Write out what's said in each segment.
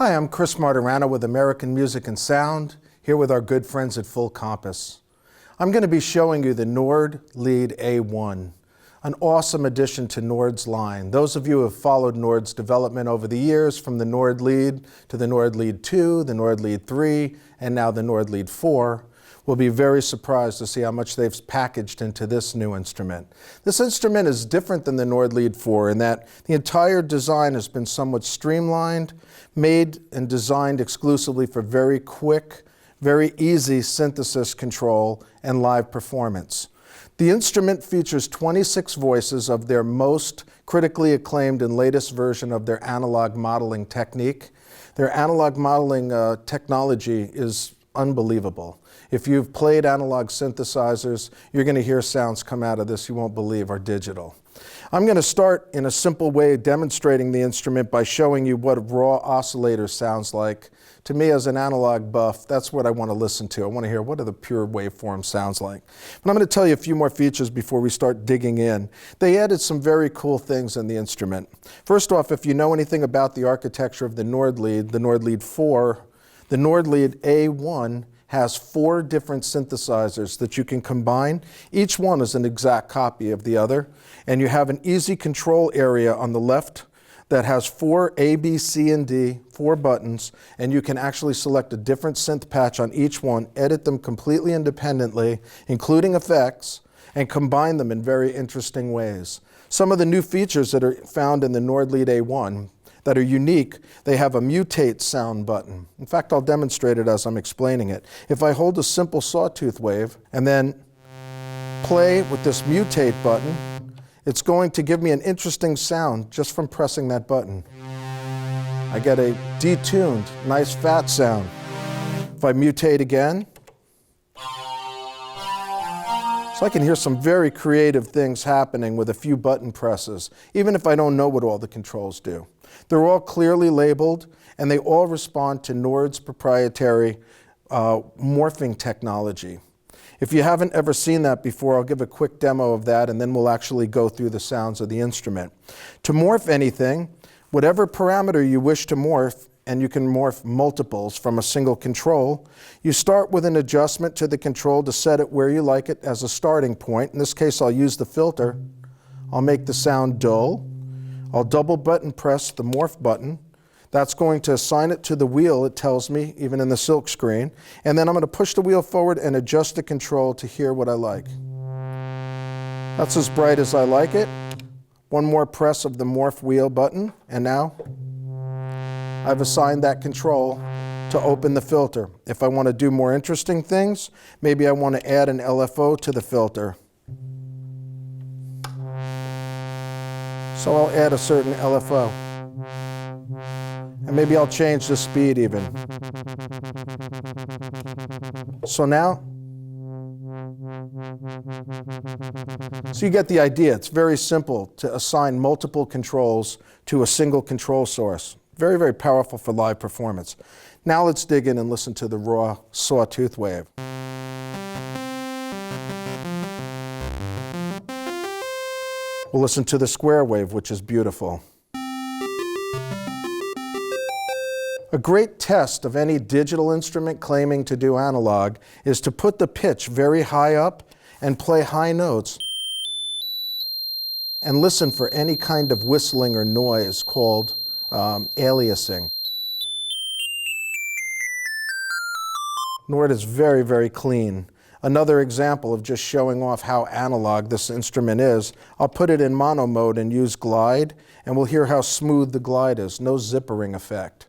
Hi, I'm Chris Martirano with American Music and Sound, here with our good friends at Full Compass. I'm going to be showing you the Nord Lead A1, an awesome addition to Nord's line. Those of you who have followed Nord's development over the years, from the Nord Lead to the Nord Lead 2, the Nord Lead 3, and now the Nord Lead 4, will be very surprised to see how much they've packaged into this new instrument. This instrument is different than the Nord Lead 4 in that the entire design has been somewhat streamlined, made and designed exclusively for very quick, very easy synthesis control and live performance. The instrument features 26 voices of their most critically acclaimed and latest version of their analog modeling technique. Their analog modeling technology is unbelievable. If you've played analog synthesizers, you're going to hear sounds come out of this you won't believe are digital. I'm going to start in a simple way demonstrating the instrument by showing you what a raw oscillator sounds like. To me, as an analog buff, that's what I want to listen to. I want to hear what the pure waveform sounds like. But I'm going to tell you a few more features before we start digging in. They added some very cool things in the instrument. First off, if you know anything about the architecture of the Nord Lead 4, the Nord Lead A1 has 4 different synthesizers that you can combine. Each one is an exact copy of the other. And you have an easy control area on the left that has 4 A, B, C, and D, 4 buttons, and you can actually select a different synth patch on each one, edit them completely independently, including effects, and combine them in very interesting ways. Some of the new features that are found in the Nord Lead A1 that are unique, they have a mutate sound button. In fact, I'll demonstrate it as I'm explaining it. If I hold a simple sawtooth wave and then play with this mutate button, it's going to give me an interesting sound just from pressing that button. I get a detuned, nice fat sound. If I mutate again, so I can hear some very creative things happening with a few button presses, even if I don't know what all the controls do. They're all clearly labeled, and they all respond to Nord's proprietary morphing technology. If you haven't ever seen that before, I'll give a quick demo of that, and then we'll actually go through the sounds of the instrument. To morph anything, whatever parameter you wish to morph, and you can morph multiples from a single control, you start with an adjustment to the control to set it where you like it as a starting point. In this case, I'll use the filter. I'll make the sound dull. I'll double button press the morph button. That's going to assign it to the wheel, it tells me, even in the silk screen. And then I'm going to push the wheel forward and adjust the control to hear what I like. That's as bright as I like it. One more press of the morph wheel button, and now I've assigned that control to open the filter. If I want to do more interesting things, maybe I want to add an LFO to the filter. So I'll add a certain LFO. And maybe I'll change the speed even. So now, so you get the idea. It's very simple to assign multiple controls to a single control source. Very, very powerful for live performance. Now let's dig in and listen to the raw sawtooth wave. We'll listen to the square wave, which is beautiful. A great test of any digital instrument claiming to do analog is to put the pitch very high up and play high notes and listen for any kind of whistling or noise called aliasing. Nord is very, very clean. Another example of just showing off how analog this instrument is, I'll put it in mono mode and use glide, and we'll hear how smooth the glide is. No zippering effect.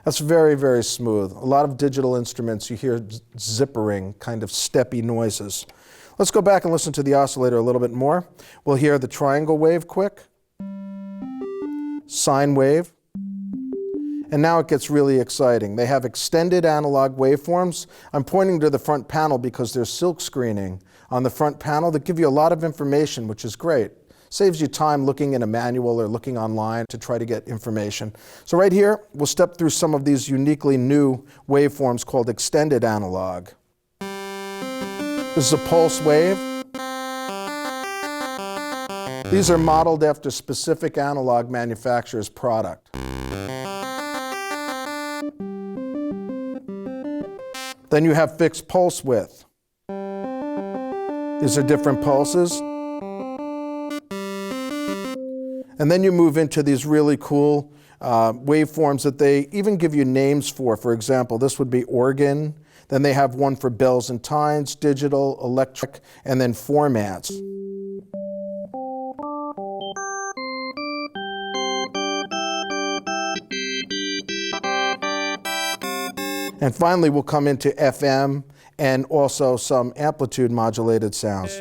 That's very, very smooth. A lot of digital instruments, you hear zippering, kind of steppy noises. Let's go back and listen to the oscillator a little bit more. We'll hear the triangle wave quick, sine wave, and now it gets really exciting. They have extended analog waveforms. I'm pointing to the front panel because there's silk screening on the front panel that give you a lot of information, which is great. Saves you time looking in a manual or looking online to try to get information. So right here, we'll step through some of these uniquely new waveforms called extended analog. This is a pulse wave. These are modeled after specific analog manufacturer's product. Then you have fixed pulse width. These are different pulses. And then you move into these really cool waveforms that they even give you names for. For example, this would be organ. Then they have one for bells and tines, digital, electric, and then formats. And finally, we'll come into FM and also some amplitude modulated sounds.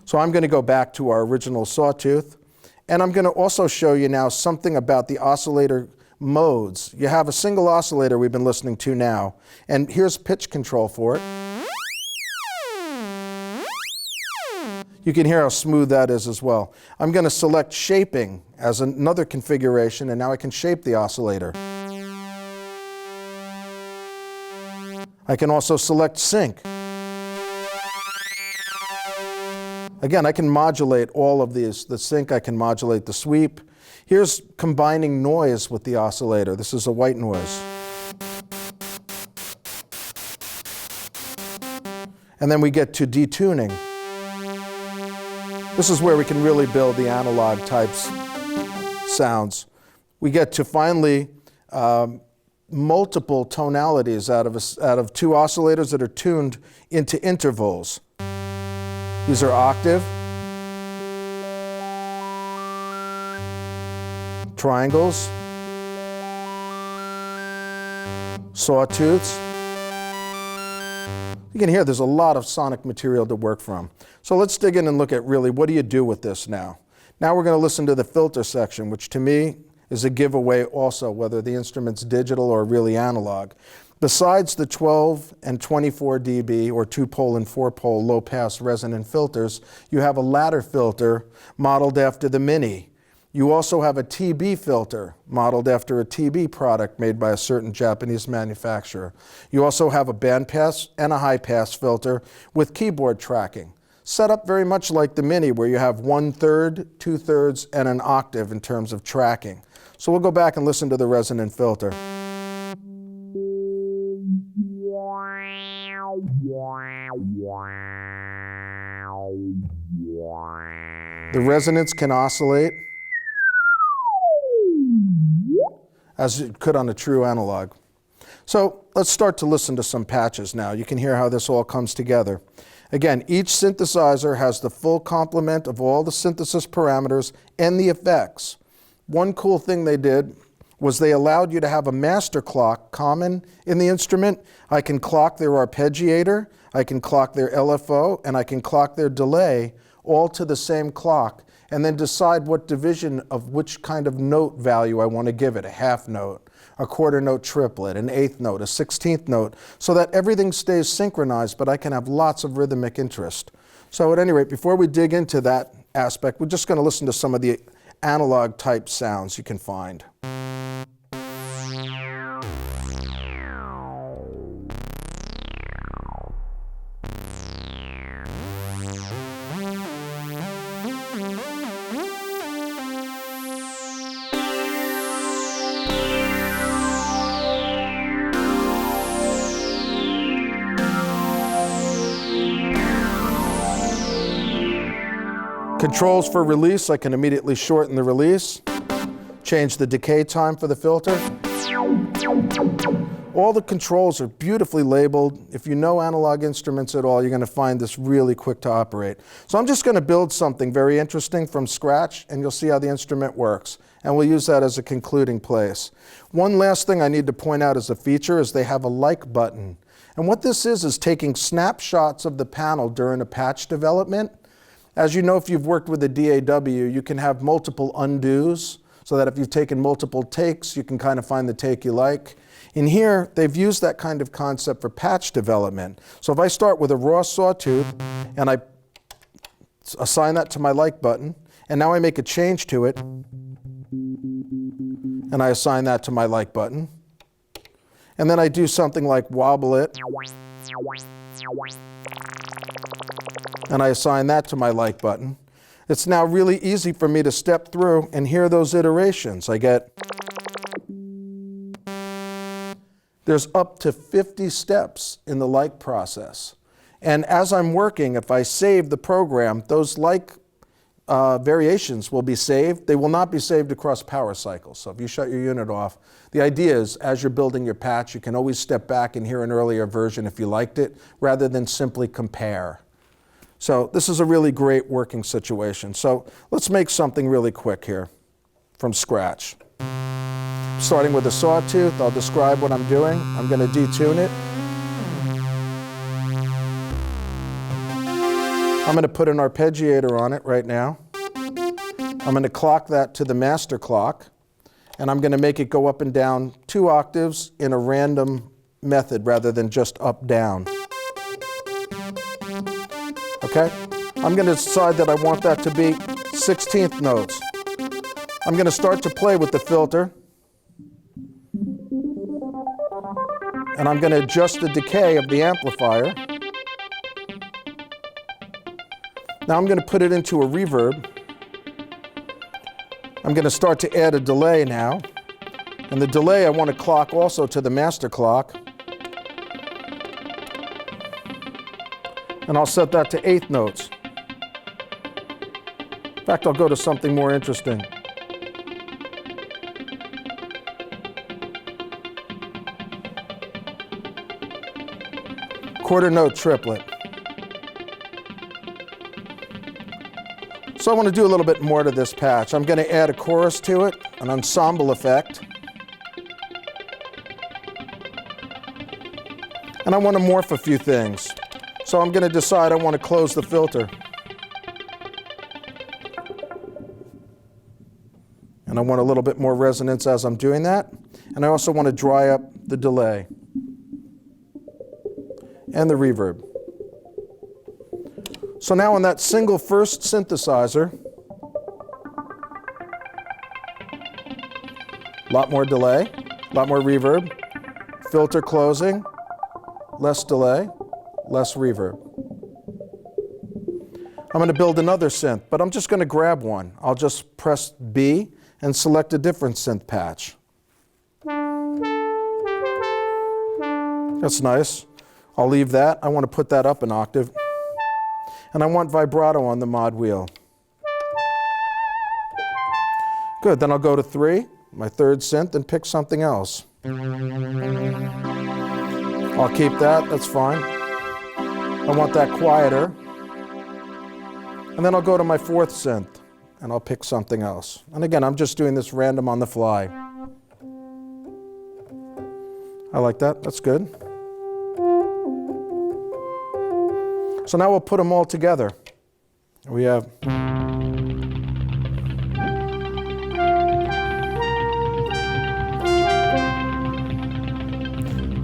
So I'm going to go back to our original sawtooth, and I'm going to also show you now something about the oscillator modes. You have a single oscillator we've been listening to now, and here's pitch control for it. You can hear how smooth that is as well. I'm going to select shaping as another configuration, and now I can shape the oscillator. I can also select sync. Again, I can modulate all of these. The sync, I can modulate the sweep. Here's combining noise with the oscillator. This is a white noise. And then we get to detuning. This is where we can really build the analog types sounds. We get to finally multiple tonalities out of two oscillators that are tuned into intervals. These are octave, triangles, sawtooths. You can hear there's a lot of sonic material to work from. So let's dig in and look at really what do you do with this now. Now we're going to listen to the filter section, which to me is a giveaway also, whether the instrument's digital or really analog. Besides the 12 and 24 dB or 2-pole and 4-pole low-pass resonant filters, you have a ladder filter modeled after the Mini. You also have a TB filter modeled after a TB product made by a certain Japanese manufacturer. You also have a bandpass and a high-pass filter with keyboard tracking, set up very much like the Mini, where you have 1/3, 2/3, and an octave in terms of tracking. So we'll go back and listen to the resonant filter. The resonance can oscillate as it could on a true analog. So let's start to listen to some patches now. You can hear how this all comes together. Again, each synthesizer has the full complement of all the synthesis parameters and the effects. One cool thing they did was they allowed you to have a master clock common in the instrument. I can clock their arpeggiator, I can clock their LFO, and I can clock their delay all to the same clock, and then decide what division of which kind of note value I want to give it, a half note, a quarter note triplet, an eighth note, a 16th note, so that everything stays synchronized, but I can have lots of rhythmic interest. So at any rate, before we dig into that aspect, we're just going to listen to some of the analog type sounds you can find. Controls for release, I can immediately shorten the release, change the decay time for the filter. All the controls are beautifully labeled. If you know analog instruments at all, you're going to find this really quick to operate. So I'm just going to build something very interesting from scratch, and you'll see how the instrument works. And we'll use that as a concluding place. One last thing I need to point out as a feature is they have a like button. And what this is taking snapshots of the panel during a patch development. As you know, if you've worked with a DAW, you can have multiple undos, so that if you've taken multiple takes, you can kind of find the take you like. In here, they've used that kind of concept for patch development. So if I start with a raw sawtooth, and I assign that to my like button, and now I make a change to it, and I assign that to my like button, and then I do something like wobble it, and I assign that to my like button, it's now really easy for me to step through and hear those iterations. I get, there's up to 50 steps in the like process. And as I'm working, if I save the program, those like variations will be saved. They will not be saved across power cycles. So if you shut your unit off, the idea is as you're building your patch, you can always step back and hear an earlier version if you liked it, rather than simply compare. So this is a really great working situation. So let's make something really quick here from scratch. Starting with a sawtooth, I'll describe what I'm doing. I'm going to detune it. I'm going to put an arpeggiator on it right now. I'm going to clock that to the master clock, and I'm going to make it go up and down 2 octaves in a random method rather than just up-down. Okay? I'm going to decide that I want that to be 16th notes. I'm going to start to play with the filter, and I'm going to adjust the decay of the amplifier. Now I'm going to put it into a reverb. I'm going to start to add a delay now. And the delay I want to clock also to the master clock. And I'll set that to 8th notes. In fact, I'll go to something more interesting. Quarter note triplet. So I want to do a little bit more to this patch. I'm going to add a chorus to it, an ensemble effect. And I want to morph a few things. So I'm going to decide I want to close the filter. And I want a little bit more resonance as I'm doing that. And I also want to dry up the delay and the reverb. So now on that single first synthesizer, a lot more delay, a lot more reverb, filter closing, less delay, less reverb. I'm going to build another synth, but I'm just going to grab one. I'll just press B and select a different synth patch. That's nice. I'll leave that. I want to put that up an octave. And I want vibrato on the mod wheel. Good, then I'll go to 3, my third synth, and pick something else. I'll keep that, that's fine. I want that quieter. And then I'll go to my 4th synth, and I'll pick something else. And again, I'm just doing this random on the fly. I like that, that's good. So now we'll put them all together. We have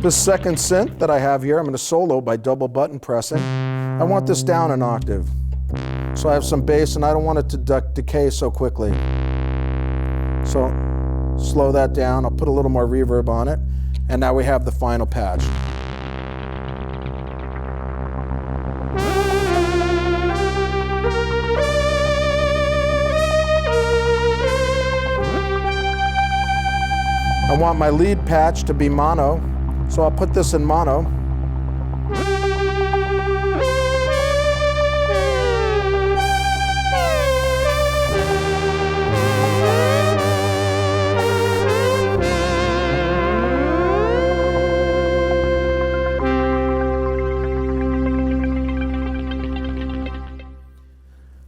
this second synth that I have here. I'm going to solo by double button pressing. I want this down an octave. So I have some bass and I don't want it to decay so quickly. So slow that down. I'll put a little more reverb on it. And now we have the final patch. I want my lead patch to be mono, so I'll put this in mono.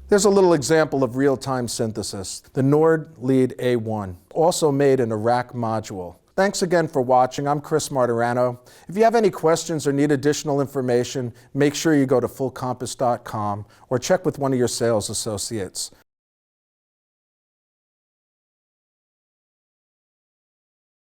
There's a little example of real-time synthesis, the Nord Lead A1, also made in a rack module. Thanks again for watching. I'm Chris Martirano. If you have any questions or need additional information, make sure you go to fullcompass.com or check with one of your sales associates.